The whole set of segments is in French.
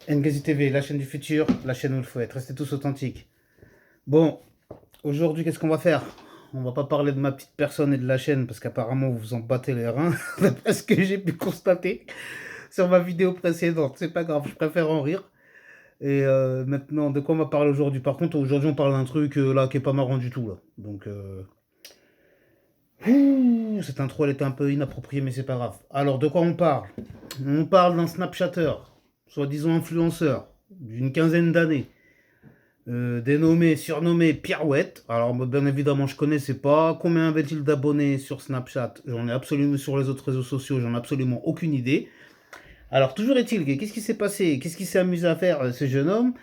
Ngazi TV, la chaîne du futur, la chaîne où il faut être. Restez tous authentiques. Bon, aujourd'hui, qu'est-ce qu'on va faire? On va pas parler de ma petite personne et de la chaîne parce qu'apparemment vous vous en battez les reins. D'après ce que j'ai pu constater sur ma vidéo précédente. C'est pas grave, je préfère en rire. Et maintenant, de quoi on va parler aujourd'hui? Par contre, aujourd'hui, on parle d'un truc là qui est pas marrant du tout là. Donc, cette intro elle était un peu inappropriée, mais c'est pas grave. Alors, de quoi on parle? On parle d'un Snapchatter, soi-disant influenceur, d'une quinzaine d'années dénommé, surnommé Pirouette. Alors, bien évidemment, je connaissais pas. Combien avait-il d'abonnés sur Snapchat? J'en ai absolument sur les autres réseaux sociaux, j'en ai absolument aucune idée. Alors, toujours est-il que qu'est-ce qui s'est passé? Qu'est-ce qu'il s'est amusé à faire, ce jeune homme?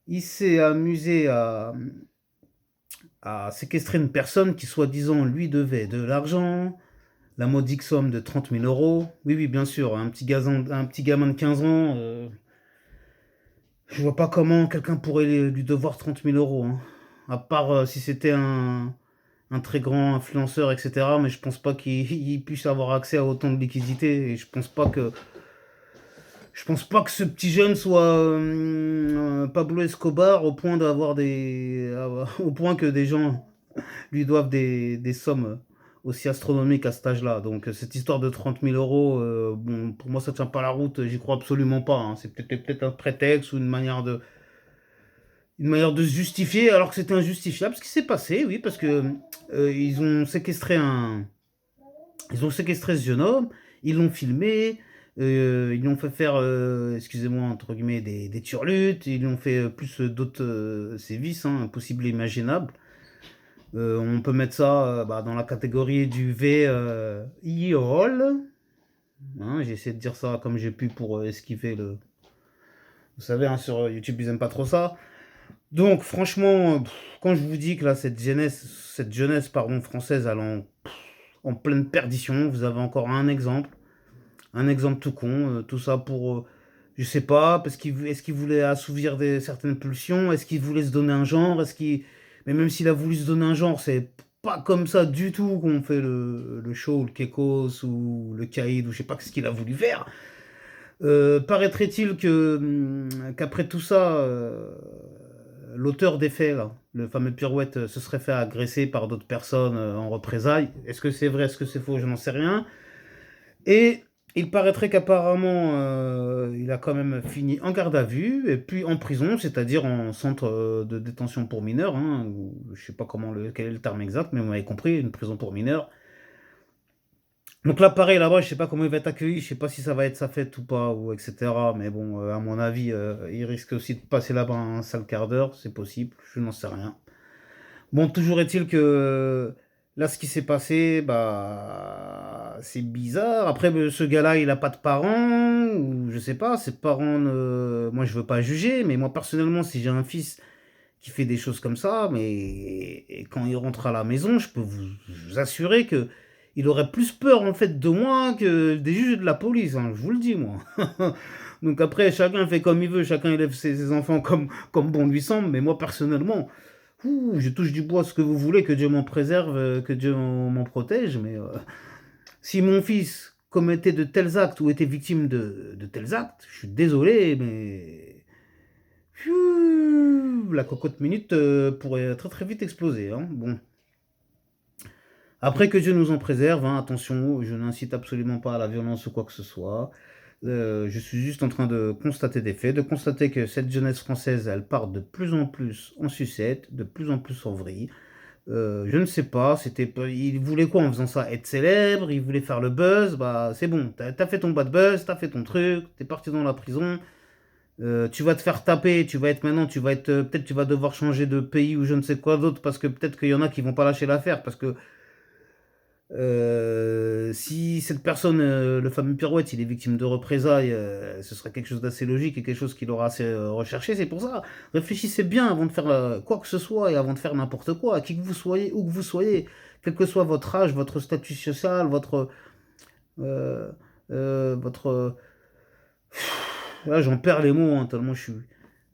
Il s'est amusé à séquestrer une personne qui, soi-disant, lui devait de l'argent, la modique somme de 30 000 euros. Oui, oui, bien sûr, un petit gamin de 15 ans, je vois pas comment quelqu'un pourrait lui devoir 30 000 euros, hein. À part si c'était un très grand influenceur, etc. Mais je pense pas qu'il il puisse avoir accès à autant de liquidités. Et je pense pas que ce petit jeune soit Pablo Escobar au point d'avoir au point que des gens lui doivent des sommes aussi astronomiques à cet âge-là. Donc cette histoire de 30 000 euros, bon, pour moi ça tient pas la route. J'y crois absolument pas, hein. C'est peut-être un prétexte ou une manière de se justifier alors que c'était injustifiable. Ce qui s'est passé, oui, parce que ils ont séquestré ce jeune homme, ils l'ont filmé, ils lui ont fait faire, excusez-moi, entre guillemets, des turlutes, ils lui ont fait plus d'autres sévices, hein, impossibles et imaginables. On peut mettre ça dans la catégorie du viol. Hein, j'ai essayé de dire ça comme j'ai pu pour esquiver le. Vous savez, hein, sur YouTube, ils aiment pas trop ça. Donc, franchement, quand je vous dis que là, cette jeunesse pardon, française, elle est en pleine perdition, vous avez encore un exemple tout con, tout ça pour, je sais pas, est-ce qu'il voulait assouvir certaines pulsions, est-ce qu'il voulait se donner un genre, mais même s'il a voulu se donner un genre, c'est pas comme ça du tout qu'on fait le show, le Kekos ou le Kaïd ou je sais pas ce qu'il a voulu faire. Paraîtrait-il qu'après tout ça, l'auteur des faits, là, le fameux Pirouette, se serait fait agresser par d'autres personnes en représailles. Est-ce que c'est vrai, est-ce que c'est faux, je n'en sais rien. Et il paraîtrait qu'apparemment, il a quand même fini en garde à vue et puis en prison, c'est-à-dire en centre de détention pour mineurs, hein, ou je sais pas quel est le terme exact, mais vous m'avez compris, une prison pour mineurs. Donc là, pareil, là-bas, je sais pas comment il va être accueilli, je sais pas si ça va être sa fête ou pas, ou etc. Mais bon, à mon avis, il risque aussi de passer là-bas un sale quart d'heure, c'est possible, je n'en sais rien. Bon, toujours est-il que là, ce qui s'est passé, bah, c'est bizarre. Après, ce gars-là, il a pas de parents, ou je sais pas, ses parents, moi, je veux pas juger, mais moi, personnellement, si j'ai un fils qui fait des choses comme ça, mais et quand il rentre à la maison, je peux vous assurer que il aurait plus peur en fait de moi que des juges et de la police, hein, je vous le dis moi. Donc après, chacun fait comme il veut, chacun élève ses enfants comme bon lui semble, mais moi personnellement, je touche du bois ce que vous voulez, que Dieu m'en préserve, que Dieu m'en protège, mais si mon fils commettait de tels actes ou était victime de tels actes, je suis désolé, mais la cocotte minute pourrait très très vite exploser, hein. Bon. Après que Dieu nous en préserve, hein, attention, je n'incite absolument pas à la violence ou quoi que ce soit. Je suis juste en train de constater des faits, de constater que cette jeunesse française, elle part de plus en plus en sucette, de plus en plus en vrille. Je ne sais pas, il voulait quoi en faisant ça? Être célèbre, il voulait faire le buzz, bah c'est bon, t'as fait ton bad buzz, t'as fait ton truc, t'es parti dans la prison, tu vas te faire taper, peut-être tu vas devoir changer de pays ou je ne sais quoi d'autre parce que peut-être qu'il y en a qui vont pas lâcher l'affaire parce que si cette personne, le fameux Pirouette, il est victime de représailles, ce serait quelque chose d'assez logique et quelque chose qu'il aura assez recherché. C'est pour ça, réfléchissez bien avant de faire quoi que ce soit et avant de faire n'importe quoi, à qui que vous soyez, où que vous soyez, quel que soit votre âge, votre statut social, euh, votre, là, j'en perds les mots, hein, tellement je suis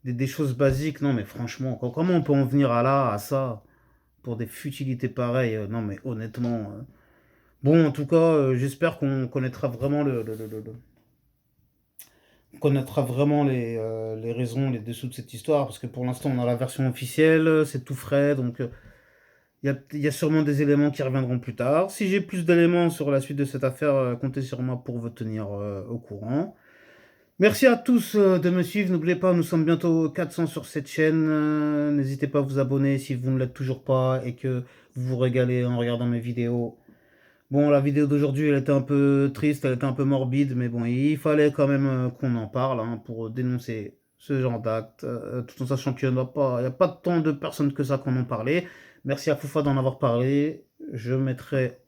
des choses basiques. Non, mais franchement, comment on peut en venir à ça, pour des futilités pareilles? Non, mais honnêtement. Bon, en tout cas, j'espère qu'on connaîtra vraiment On connaîtra vraiment les raisons, les dessous de cette histoire, parce que pour l'instant, on a la version officielle, c'est tout frais, donc il y a sûrement des éléments qui reviendront plus tard. Si j'ai plus d'éléments sur la suite de cette affaire, comptez sur moi pour vous tenir au courant. Merci à tous de me suivre. N'oubliez pas, nous sommes bientôt 400 sur cette chaîne. N'hésitez pas à vous abonner si vous ne l'êtes toujours pas et que vous vous régalez en regardant mes vidéos. Bon, la vidéo d'aujourd'hui, elle était un peu triste, elle était un peu morbide, mais bon, il fallait quand même qu'on en parle hein, pour dénoncer ce genre d'acte, tout en sachant qu'il n'y a pas tant de personnes que ça qui en ont parlé. Merci à Foufa d'en avoir parlé. Je mettrai